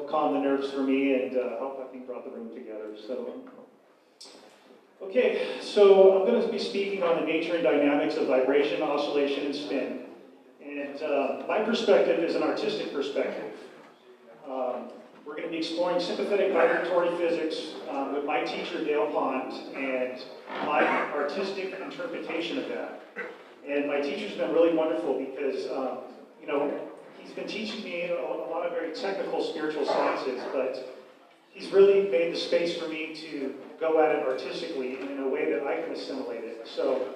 helped calm the nerves for me and helped, I think, brought the room together. So, okay, so I'm going to be speaking on the nature and dynamics of vibration, oscillation, and spin. And my perspective is an artistic perspective. We're going to be exploring sympathetic vibratory physics with my teacher, Dale Pond, and my artistic interpretation of that. And my teacher's been really wonderful because, you know, he's been teaching me a lot of very technical spiritual sciences, but he's really made the space for me to go at it artistically and in a way that I can assimilate it. So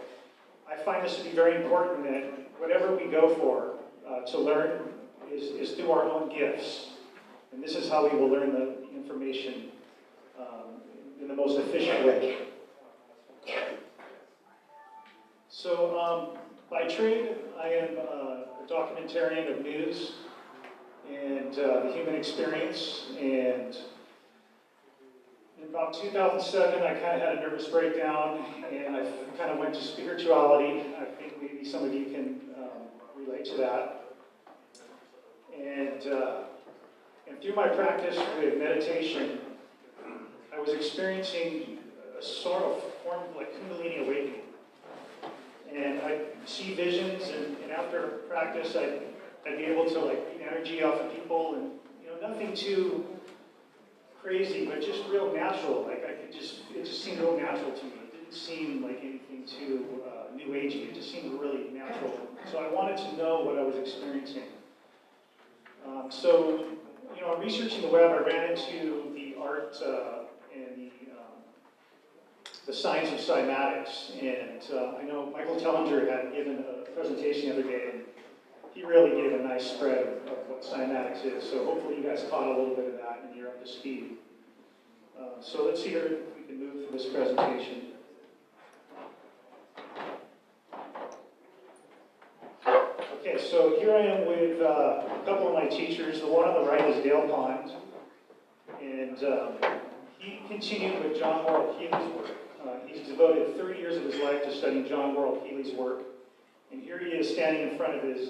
I find this to be very important that whatever we go for to learn is through our own gifts. And this is how we will learn the information in the most efficient way. So by trade, I am a documentarian of news and the human experience. And in about 2007, I kind of had a nervous breakdown, and I kind of went to spirituality. I think maybe some of you can relate to that. And through my practice with meditation, I was experiencing a sort of form of like Kundalini awakening. And I'd see visions, and after practice, I'd be able to like beat energy off of people, and you know, nothing too crazy, but just real natural. Like it just seemed real natural to me. It didn't seem like anything too new agey. It just seemed really natural. So I wanted to know what I was experiencing. So, you know, researching the web, I ran into the art and the science of cymatics. And I know Michael Tellinger had given a presentation the other day, and he really gave a nice spread of what cymatics is. So hopefully you guys caught a little bit of that and you're up to speed. So let's see here if we can move through this presentation. Okay, so here I am with a couple of my teachers. The one on the right is Dale Pond, and he continued with John Worrell Keely's work. He's devoted 30 years of his life to studying John Worrell Keely's work, and here he is standing in front of his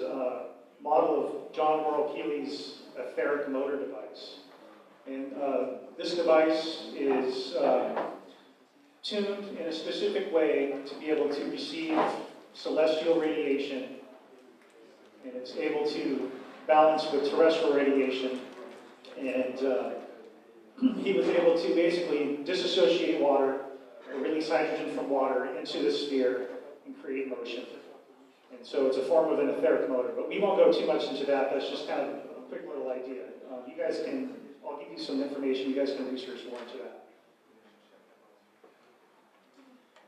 model of John Worrell Keely's etheric motor device. And this device is tuned in a specific way to be able to receive celestial radiation, and it's able to balance with terrestrial radiation. And he was able to basically disassociate water, release hydrogen from water into the sphere, and create motion. And so it's a form of an etheric motor. But we won't go too much into that. That's just kind of a quick little idea. You guys can, I'll give you some information. You guys can research more into that.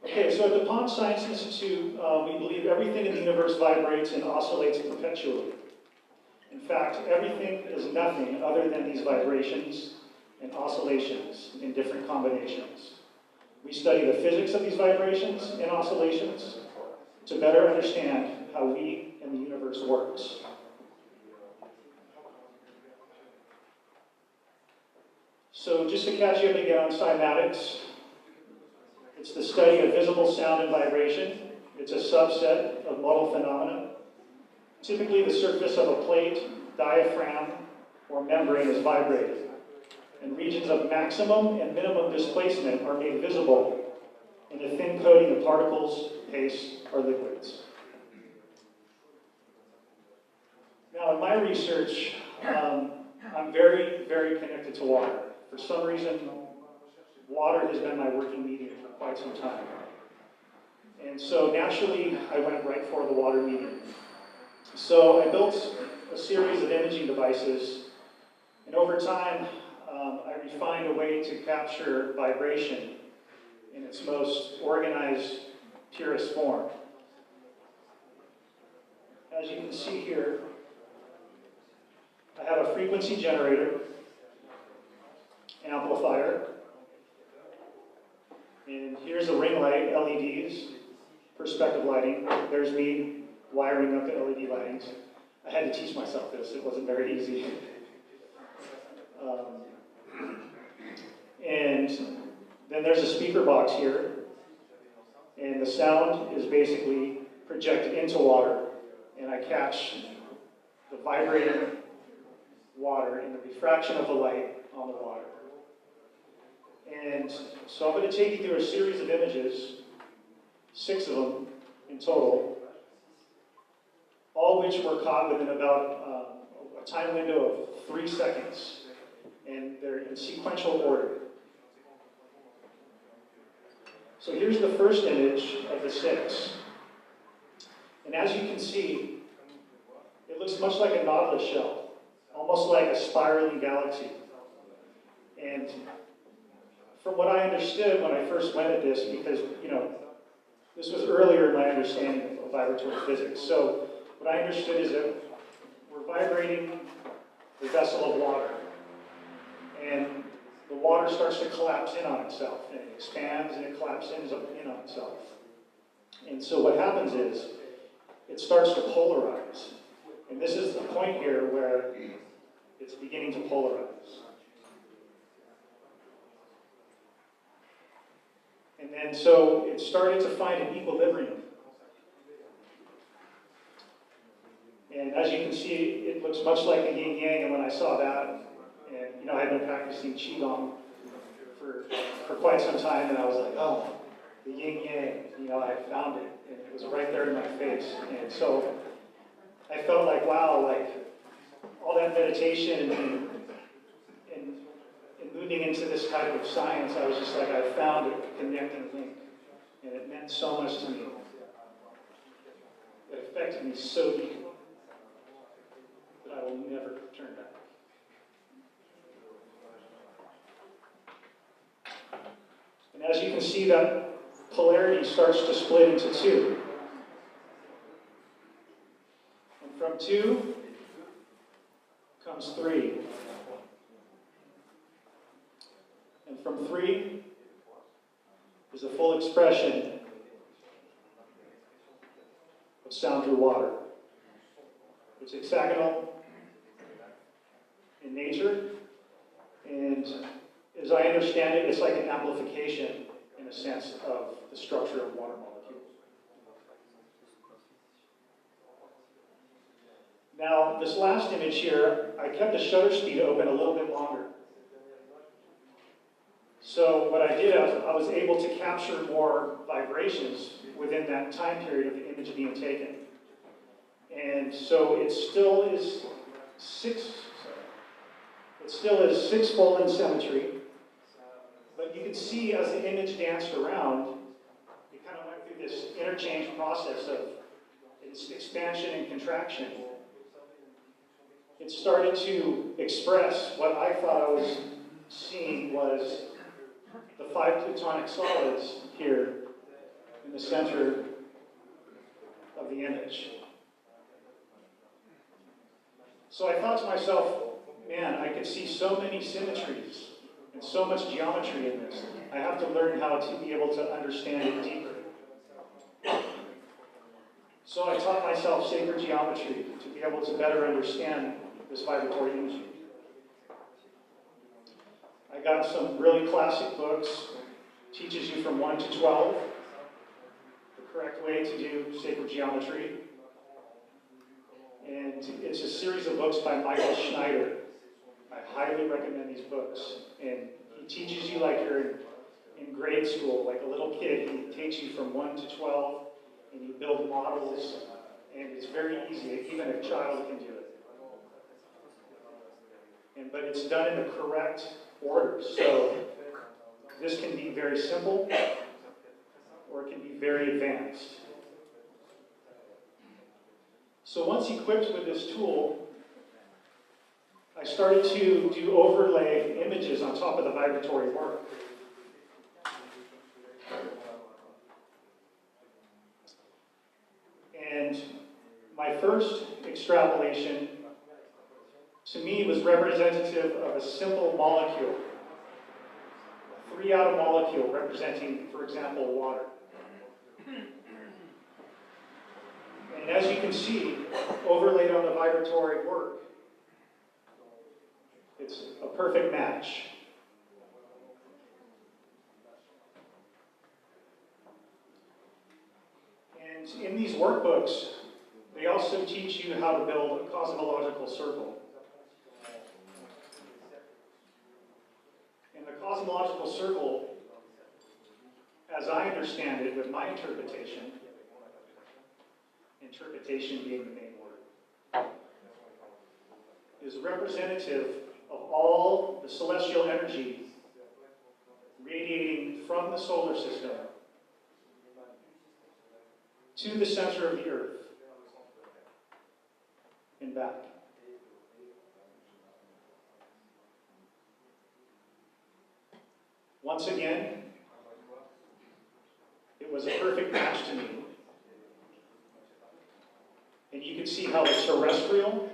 Okay, so at the Pond Science Institute, we believe everything in the universe vibrates and oscillates perpetually. In fact, everything is nothing other than these vibrations and oscillations in different combinations. We study the physics of these vibrations and oscillations to better understand how we and the universe works. So just to catch you up again on cymatics, it's the study of visible sound and vibration. It's a subset of modal phenomena. Typically, the surface of a plate, diaphragm, or membrane is vibrated, and regions of maximum and minimum displacement are made visible in a thin coating of particles, paste, or liquids. Now, in my research, I'm very, very connected to water. For some reason, water has been my working medium for quite some time. And so naturally, I went right for the water medium. So I built a series of imaging devices, and over time, I refined a way to capture vibration in its most organized, purest form. As you can see here, I have a frequency generator, amplifier, and here's a ring light, LEDs, perspective lighting. There's me wiring up the LED lightings. I had to teach myself this, it wasn't very easy. And then there's a speaker box here, and the sound is basically projected into water, and I catch the vibrating water and the refraction of the light on the water. And so I'm going to take you through a series of images, 6 of them in total, all which were caught within about a time window of 3 seconds, and they're in sequential order. So here's the first image of the 6. And as you can see, it looks much like a nautilus shell, almost like a spiraling galaxy. And from what I understood when I first went at this, because, this was earlier in my understanding of vibratory physics. So what I understood is that we're vibrating a vessel of water, and the water starts to collapse in on itself, and it expands and it collapses in on itself. And so what happens is, it starts to polarize. And this is the point here where it's beginning to polarize. And then so it started to find an equilibrium. And as you can see, it looks much like the yin yang, and when I saw that, and I've been practicing qigong for quite some time, and I was like, oh, the yin yang, I found it, and it was right there in my face. And so I felt like, wow, like all that meditation and moving into this type of science, I was just like, I found a connecting link, and it meant so much to me. It affected me so deeply that I will never turn back. And as you can see, that polarity starts to split into 2. And from 2 comes 3. And from 3 is a full expression of sound through water. It's hexagonal in nature, and as I understand it, it's like an amplification, in a sense, of the structure of water molecules. Now, this last image here, I kept the shutter speed open a little bit longer. So what I did, I was able to capture more vibrations within that time period of the image being taken. And so it still is 6-fold in symmetry. But you can see as the image danced around, it kind of went through this interchange process of its expansion and contraction. It started to express what I thought I was seeing was the 5 plutonic solids here in the center of the image. So I thought to myself, man, I could see so many symmetries and so much geometry in this. I have to learn how to be able to understand it deeper. So I taught myself sacred geometry to be able to better understand this vibratory imaging. I got some really classic books, teaches you from 1 to 12, the correct way to do sacred geometry. And it's a series of books by Michael Schneider. I highly recommend these books. And he teaches you like you're in grade school, like a little kid. He takes you from 1 to 12, and you build models, and it's very easy. Even a child can do it. But it's done in the correct order. So this can be very simple, or it can be very advanced. So once equipped with this tool, I started to do overlay images on top of the vibratory work. And my first extrapolation, to me, was representative of a simple molecule, a 3-atom molecule representing, for example, water. And as you can see, overlaid on the vibratory work, it's a perfect match. And in these workbooks, they also teach you how to build a cosmological circle. circle, as I understand it, with my interpretation being the main word, is representative of all the celestial energy radiating from the solar system to the center of the Earth and back. Once again, it was a perfect match to me. And you can see how the terrestrial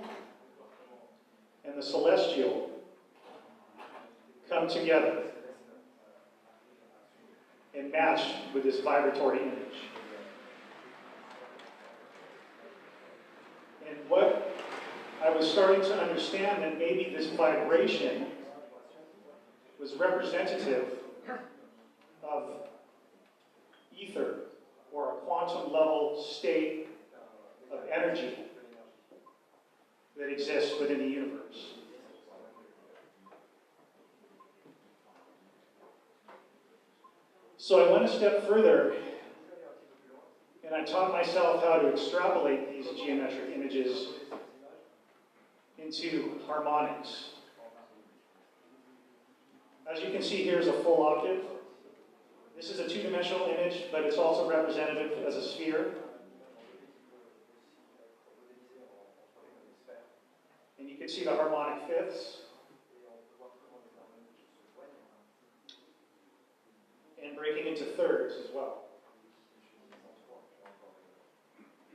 and the celestial come together and match with this vibratory image. And what I was starting to understand, that maybe this vibration was representative of ether, or a quantum level state of energy that exists within the universe. So I went a step further, and I taught myself how to extrapolate these geometric images into harmonics. As you can see, here's a full octave. This is a two-dimensional image, but it's also representative as a sphere. And you can see the harmonic fifths. And breaking into thirds as well.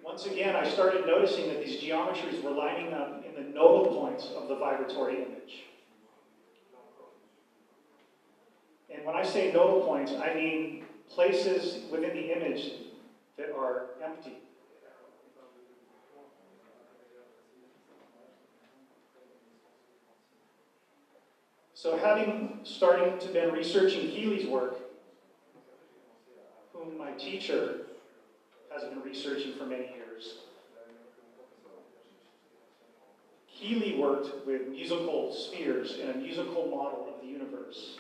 Once again, I started noticing that these geometries were lining up in the nodal points of the vibratory image. And when I say nodal points, I mean places within the image that are empty. So starting to been researching Healy's work, whom my teacher has been researching for many years, Healy worked with musical spheres and a musical model of the universe.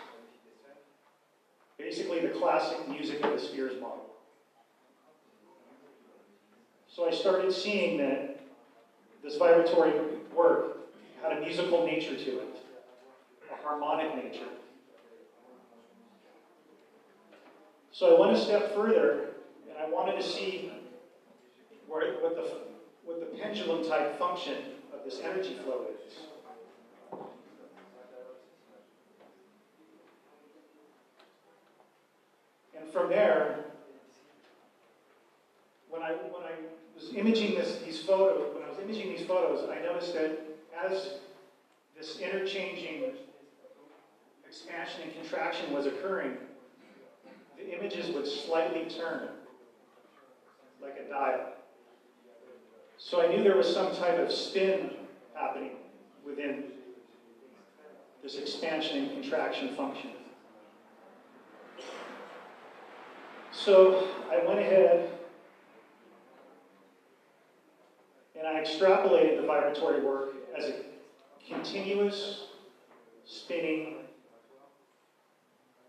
Basically the classic music of the spheres model. So I started seeing that this vibratory work had a musical nature to it, a harmonic nature. So I went a step further, and I wanted to see what the pendulum type function of this energy flow is. And from there, when I was imaging these photos, I noticed that as this interchanging expansion and contraction was occurring, the images would slightly turn, like a dial. So I knew there was some type of spin happening within this expansion and contraction function. So I went ahead and I extrapolated the vibratory work as a continuous spinning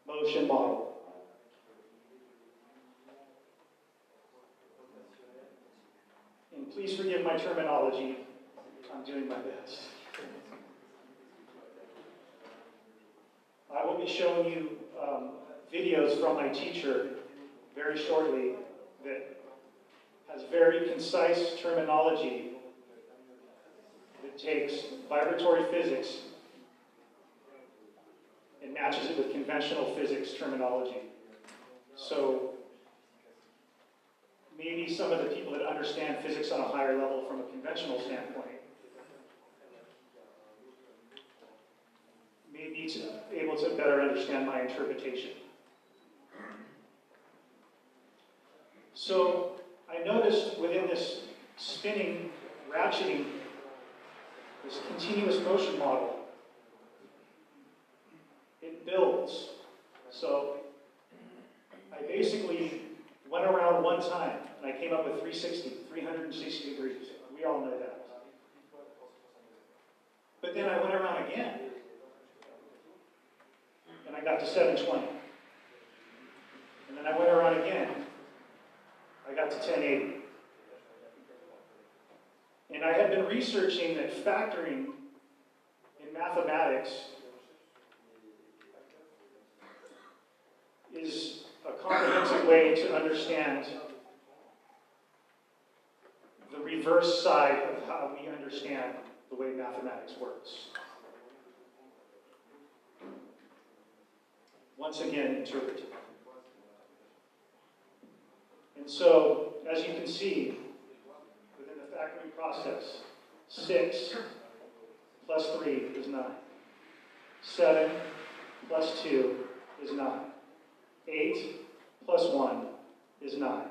motion model. And please forgive my terminology, I'm doing my best. I will be showing you videos from my teacher very shortly that has very concise terminology that takes vibratory physics and matches it with conventional physics terminology. So maybe some of the people that understand physics on a higher level from a conventional standpoint may be able to better understand my interpretation. So I noticed within this spinning, ratcheting, this continuous motion model, it builds. So I basically went around one time and I came up with 360 degrees. We all know that. But then I went around again and I got to 720. then I went around again. I got to 1080. And I had been researching that factoring in mathematics is a comprehensive way to understand the reverse side of how we understand the way mathematics works. Once again, interpretive. And so, as you can see, within the factoring process, 6 plus 3 is 9. 7 plus 2 is 9. 8 plus 1 is 9.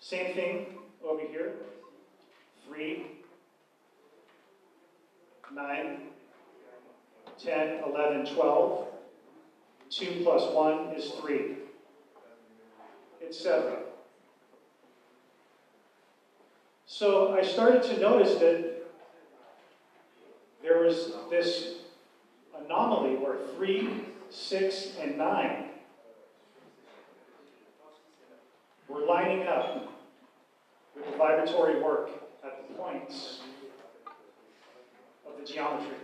Same thing over here. 3, 9, 10, 11, 12. 2 plus 1 is 3, etc. So I started to notice that there was this anomaly where 3, 6, and 9 were lining up with the vibratory work at the points of the geometry.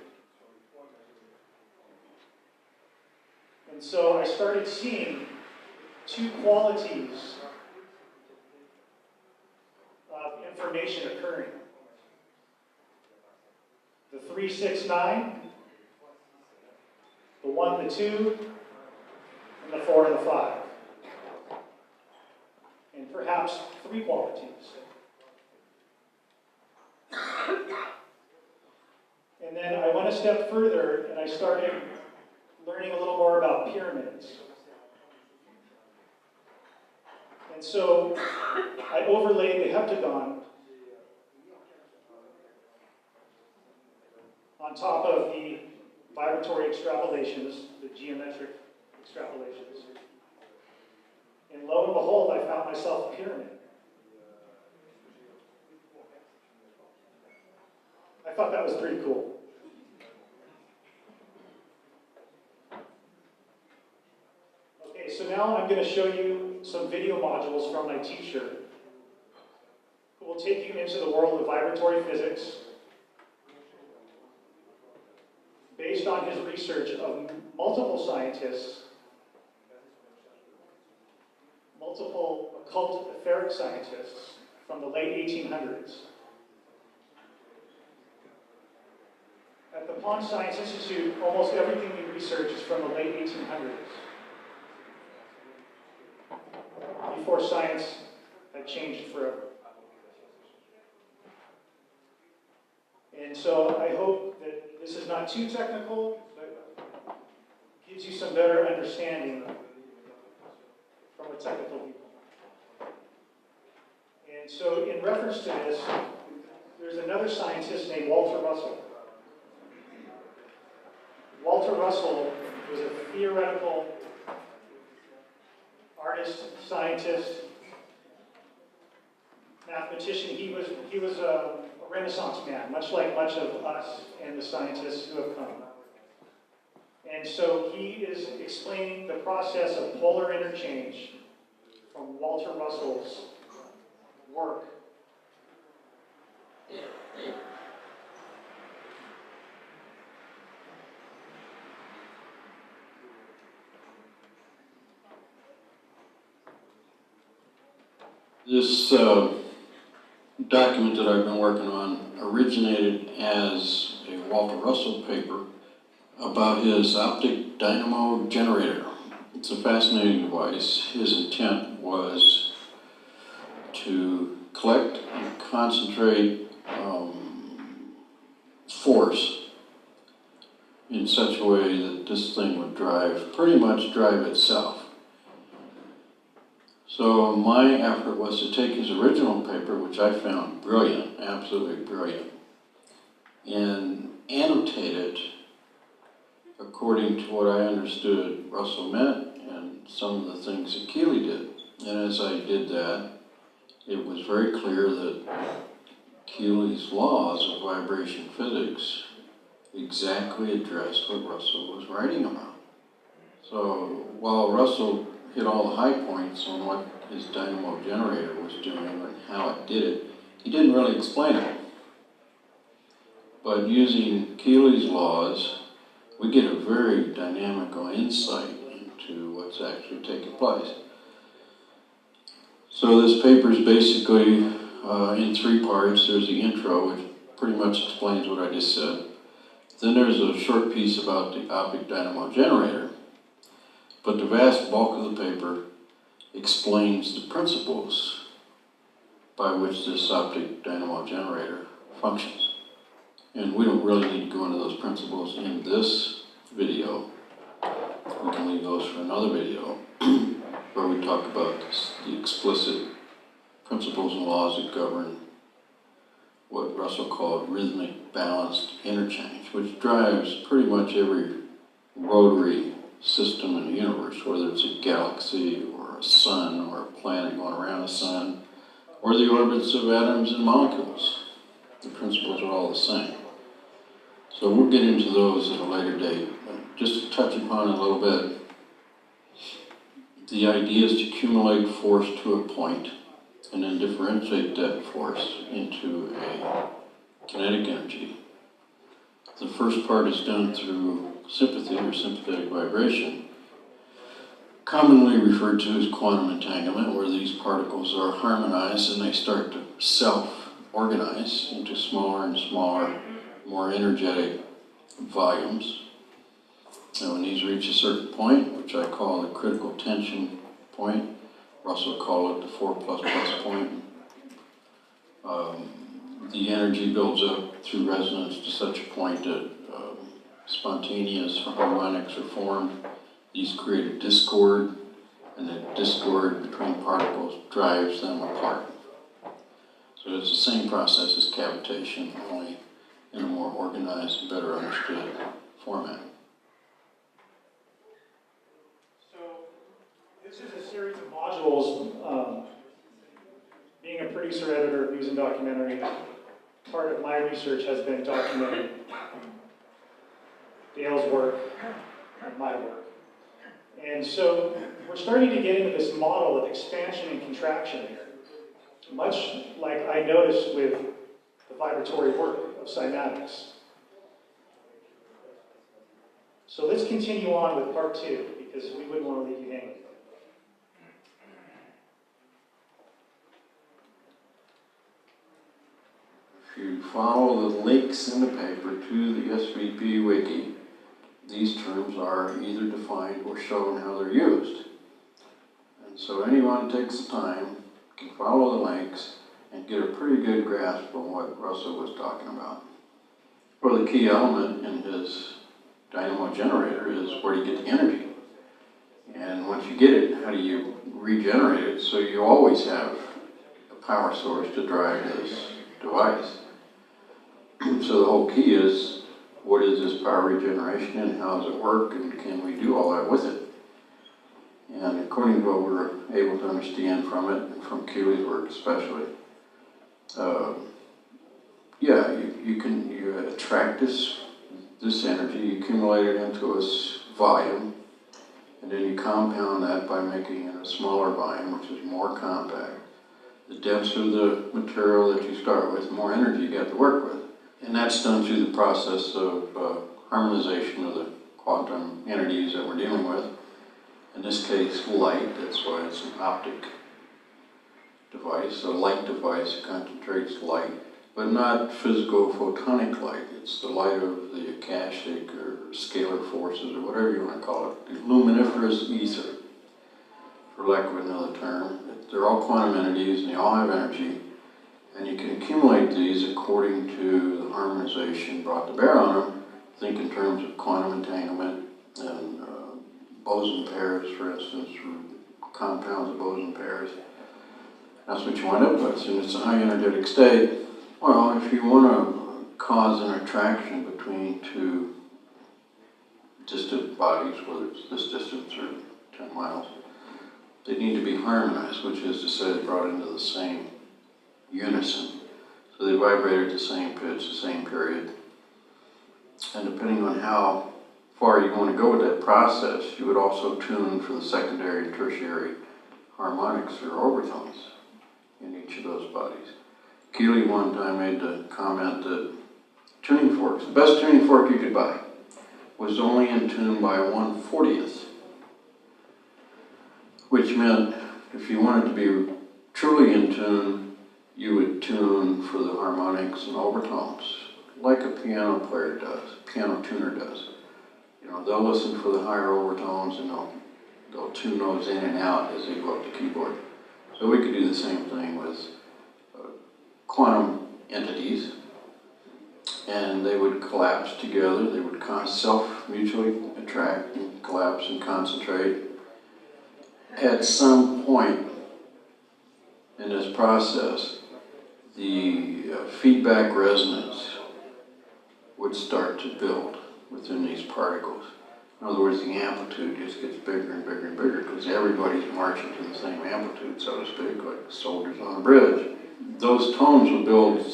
And so I started seeing two qualities of information occurring. The 3, 6, 9, the 1, the 2, and the 4 and the 5. And perhaps 3 qualities. And then I went a step further and I started learning a little more about pyramids. And so I overlaid the heptagon on top of the vibratory extrapolations, the geometric extrapolations. And lo and behold, I found myself a pyramid. I thought that was pretty cool. Okay, so now I'm going to show you some video modules from my teacher who will take you into the world of vibratory physics based on his research of multiple scientists, multiple occult etheric scientists from the late 1800s. At the Pond Science Institute, almost everything we research is from the late 1800s, before science had changed forever. And so I hope that this is not too technical, but gives you some better understanding from a technical viewpoint. And so in reference to this, there's another scientist named Walter Russell. Walter Russell was a theoretical artist, scientist, mathematician. He was a Renaissance man, much like much of us and the scientists who have come. And so he is explaining the process of polar interchange from Walter Russell's work. This document that I've been working on originated as a Walter Russell paper about his optic dynamo generator. It's a fascinating device. His intent was to collect and concentrate force in such a way that this thing would pretty much drive itself. So my effort was to take his original paper, which I found brilliant, absolutely brilliant, and annotate it according to what I understood Russell meant and some of the things that Keeley did. And as I did that, it was very clear that Keeley's laws of vibration physics exactly addressed what Russell was writing about. So while Russell hit all the high points on what his dynamo generator was doing and how it did it. He didn't really explain it. But using Keely's laws, we get a very dynamical insight into what's actually taking place. So this paper is basically in 3 parts. There's the intro, which pretty much explains what I just said. Then there's a short piece about the optic dynamo generator. But the vast bulk of the paper explains the principles by which this optic dynamo generator functions. And we don't really need to go into those principles in this video. We can leave those for another video where we talk about the explicit principles and laws that govern what Russell called rhythmic balanced interchange, which drives pretty much every rotary system in the universe, whether it's a galaxy or a sun or a planet going around a sun, or the orbits of atoms and molecules. The principles are all the same. So we'll get into those at a later date. But just to touch upon it a little bit, the idea is to accumulate force to a point and then differentiate that force into a kinetic energy. The first part is done through sympathy or sympathetic vibration, commonly referred to as quantum entanglement, where these particles are harmonized and they start to self-organize into smaller and smaller, more energetic volumes. And when these reach a certain point, which I call the critical tension point, Russell called it the 4++ point, the energy builds up through resonance to such a point that spontaneous harmonics are formed. These create a discord, and the discord between particles drives them apart. So it's the same process as cavitation, only in a more organized and better understood format. So this is a series of modules. Being a producer, editor of news and documentary, part of my research has been documenting Dale's work and my work. And so we're starting to get into this model of expansion and contraction here, much like I noticed with the vibratory work of cymatics. So let's continue on with part 2, because we wouldn't want to leave you hanging. If you follow the links in the paper to the SVP wiki, these terms are either defined or shown how they're used. And so anyone who takes the time can follow the links and get a pretty good grasp of what Russell was talking about. Well, the key element in his dynamo generator is where do you get the energy? And once you get it, how do you regenerate it so you always have a power source to drive this device? So the whole key is, what is this power regeneration and how does it work, and can we do all that with it? And according to what we're able to understand from it, and from Keely's work especially, you attract this energy, you accumulate it into a volume, and then you compound that by making it a smaller volume, which is more compact. The denser the material that you start with, the more energy you get to work with. And that's done through the process of harmonization of the quantum entities that we're dealing with. In this case, light, that's why it's an optic device. A light device concentrates light, but not physical photonic light. It's the light of the Akashic or scalar forces or whatever you want to call it. The luminiferous ether, for lack of another term. They're all quantum entities and they all have energy. And you can accumulate these according to the harmonization brought to bear on them. Think in terms of quantum entanglement and boson pairs, for instance, or compounds of boson pairs. That's what you wind up with, and it's a high energetic state. Well, if you want to cause an attraction between two distant bodies, whether it's this distance or 10 miles, they need to be harmonized, which is to say they're brought into the same unison. So they vibrate at the same pitch, the same period. And depending on how far you want to go with that process, you would also tune for the secondary and tertiary harmonics or overtones in each of those bodies. Keeley one time made the comment that tuning forks, the best tuning fork you could buy, was only in tune by 1/40th, which meant if you wanted to be truly in tune, you would tune for the harmonics and overtones, like a piano player does, piano tuner does. You know, they'll listen for the higher overtones and they'll tune those in and out as they go up the keyboard. So we could do the same thing with quantum entities, and they would collapse together. They would self-mutually attract and collapse and concentrate. At some point in this process, the feedback resonance would start to build within these particles. In other words, the amplitude just gets bigger and bigger and bigger because everybody's marching to the same amplitude, so to speak, like soldiers on a bridge. Those tones will build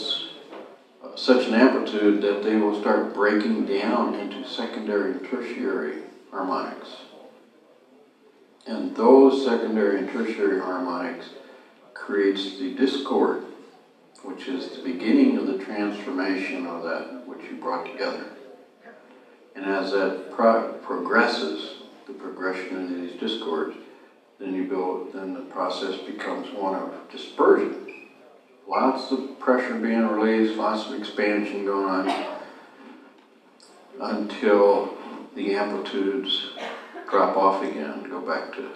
such an amplitude that they will start breaking down into secondary and tertiary harmonics. And those secondary and tertiary harmonics creates the discord, which is the beginning of the transformation of that which you brought together. And as that progresses, the progression of these discords, then the process becomes one of dispersion. Lots of pressure being released, lots of expansion going on, until the amplitudes drop off again, go back to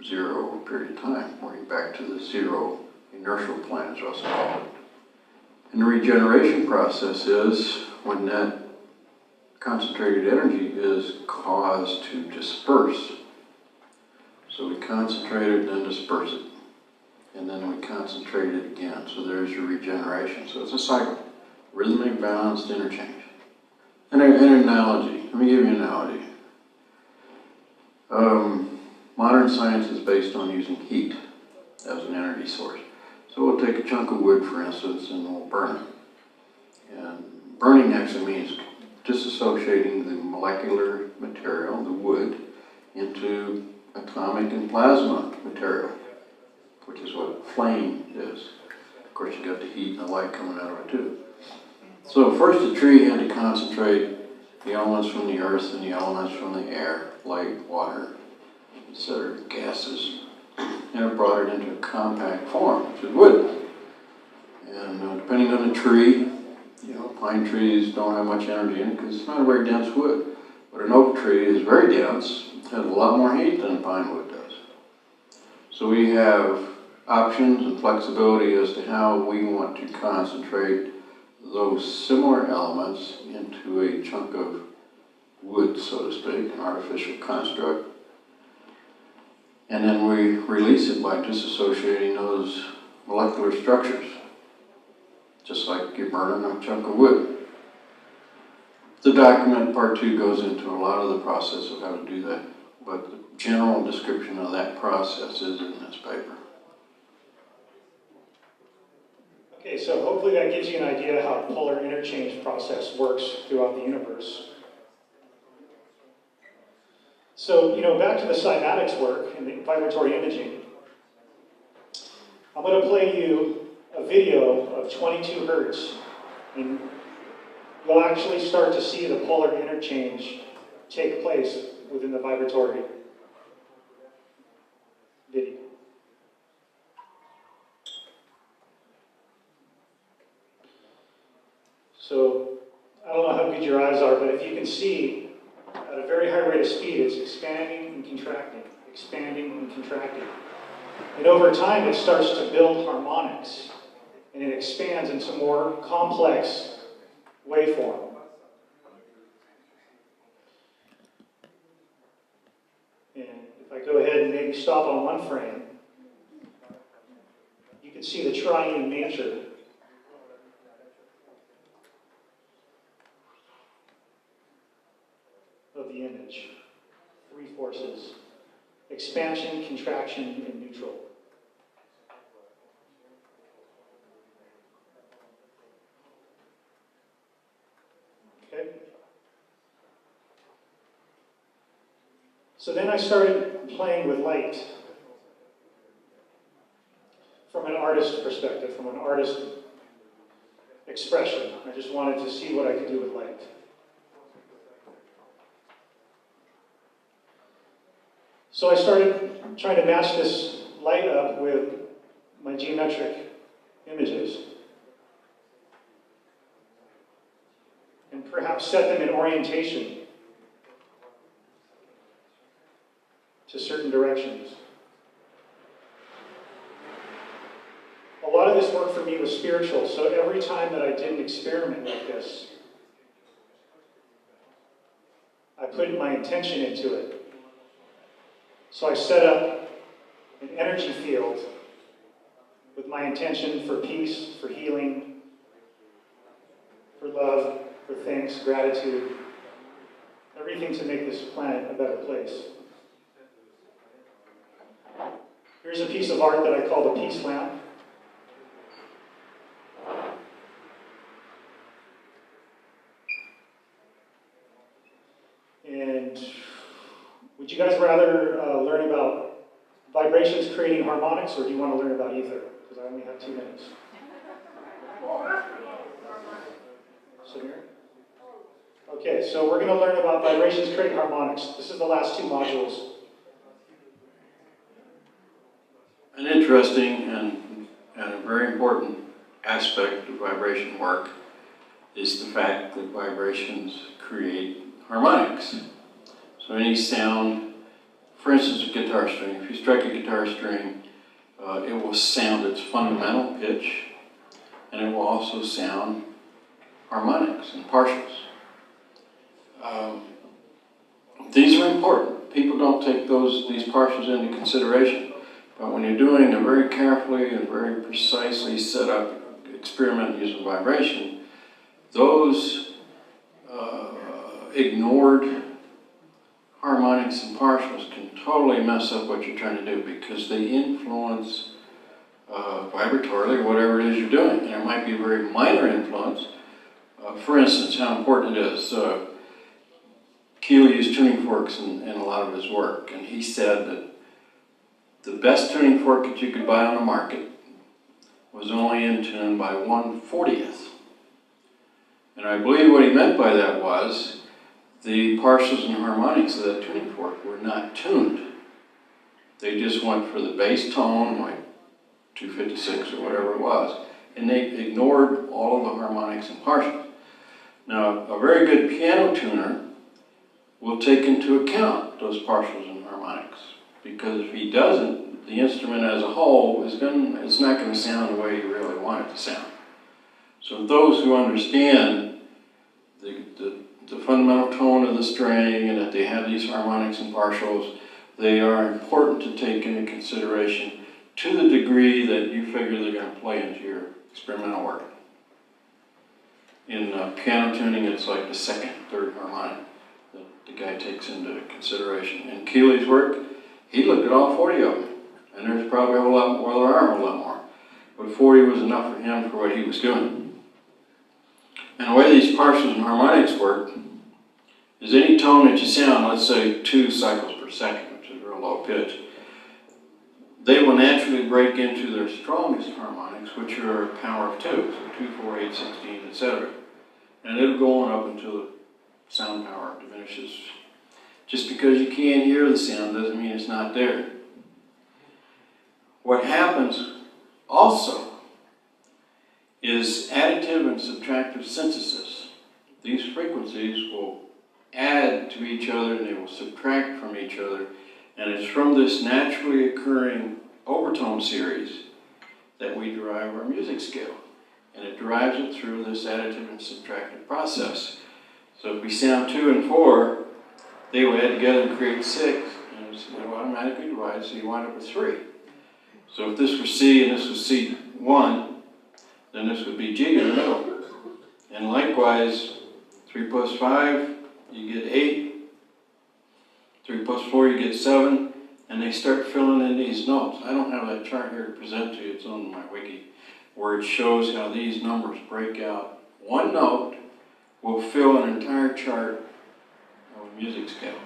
zero over a period of time, or you're back to the zero inertial plane, as Russell called it. And the regeneration process is when that concentrated energy is caused to disperse. So we concentrate it, then disperse it. And then we concentrate it again. So there's your regeneration. So it's a cycle. Rhythmic, balanced interchange. And an analogy. Let me give you an analogy. Modern science is based on using heat as an energy source. So we'll take a chunk of wood, for instance, and we'll burn it. And burning actually means disassociating the molecular material, the wood, into atomic and plasma material, which is what flame is. Of course, you got the heat and the light coming out of it too. So first the tree had to concentrate the elements from the earth and the elements from the air, light, water, etc., gases, and it brought it into a compact form, which is wood. And depending on the tree, you know, pine trees don't have much energy in it because it's not a very dense wood. But an oak tree is very dense, it has a lot more heat than pine wood does. So we have options and flexibility as to how we want to concentrate those similar elements into a chunk of wood, so to speak, an artificial construct. And then we release it by disassociating those molecular structures, just like you're burning a chunk of wood. The document, part 2, goes into a lot of the process of how to do that, but the general description of that process is in this paper. Okay, so hopefully that gives you an idea how the polar interchange process works throughout the universe. So, you know, back to the cymatics work and the vibratory imaging. I'm going to play you a video of 22 hertz, and you'll actually start to see the polar interchange take place within the vibratory video. So, I don't know how good your eyes are, but if you can see, at a very high rate of speed, it's expanding and contracting, expanding and contracting. And over time, it starts to build harmonics, and it expands into more complex waveform. And if I go ahead and maybe stop on one frame, you can see the triune nature of the image. 3 forces: expansion, contraction, and neutral. Okay? So then I started playing with light from an artist perspective, from an artist expression. I just wanted to see what I could do with light. So I started trying to match this light up with my geometric images and perhaps set them in orientation to certain directions. A lot of this work for me was spiritual, so every time that I did an experiment like this, I put my intention into it. So I set up an energy field with my intention for peace, for healing, for love, for thanks, gratitude, everything to make this planet a better place. Here's a piece of art that I call the peace lamp. And would you guys rather learn about vibrations creating harmonics, or do you want to learn about ether? Because I only have 2 minutes. Samir? Okay, so we're going to learn about vibrations creating harmonics. This is the last 2 modules. An interesting and a very important aspect of vibration work is the fact that vibrations create harmonics. So any sound, for instance, a guitar string, if you strike a guitar string, it will sound its fundamental pitch, and it will also sound harmonics and partials. These are important. People don't take these partials into consideration. But when you're doing a very carefully and very precisely set up experiment using vibration, those ignored harmonics and partials can totally mess up what you're trying to do because they influence vibratorily or whatever it is you're doing. And it might be a very minor influence. For instance, how important it is. Keeley used tuning forks in a lot of his work, and he said that the best tuning fork that you could buy on the market was only in tune by 1/40th. And I believe what he meant by that was the partials and harmonics of that tuning fork were not tuned. They just went for the bass tone, like 256 or whatever it was, and they ignored all of the harmonics and partials. Now, a very good piano tuner will take into account those partials and harmonics. Because if he doesn't, the instrument as a whole it's not going to sound the way you really want it to sound. So those who understand the fundamental tone of the string and that they have these harmonics and partials, they are important to take into consideration to the degree that you figure they're going to play into your experimental work. In piano tuning, it's like the second, third harmonic that the guy takes into consideration. In Keeley's work, he looked at all 40 of them, and there's probably a whole lot more, there are a whole lot more. But 40 was enough for him for what he was doing. And the way these partials and harmonics work is any tone that you sound, let's say 2 cycles per second, which is a real low pitch, they will naturally break into their strongest harmonics, which are power of 2, so 2, 4, 8, 16, etc. And it'll go on up until the sound power diminishes. Just because you can't hear the sound doesn't mean it's not there. What happens also is additive and subtractive synthesis. These frequencies will add to each other and they will subtract from each other. And it's from this naturally occurring overtone series that we derive our music scale. And it derives it through this additive and subtractive process. So if we sound 2 and 4, they will add together and create 6, and it will automatically divide, so you wind up with 3. So if this were C and this was C1, then this would be G in the middle. And likewise, 3 plus 5, you get 8. 3 plus 4, you get 7. And they start filling in these notes. I don't have that chart here to present to you, it's on my wiki, where it shows how these numbers break out. One note will fill an entire chart of a music scale.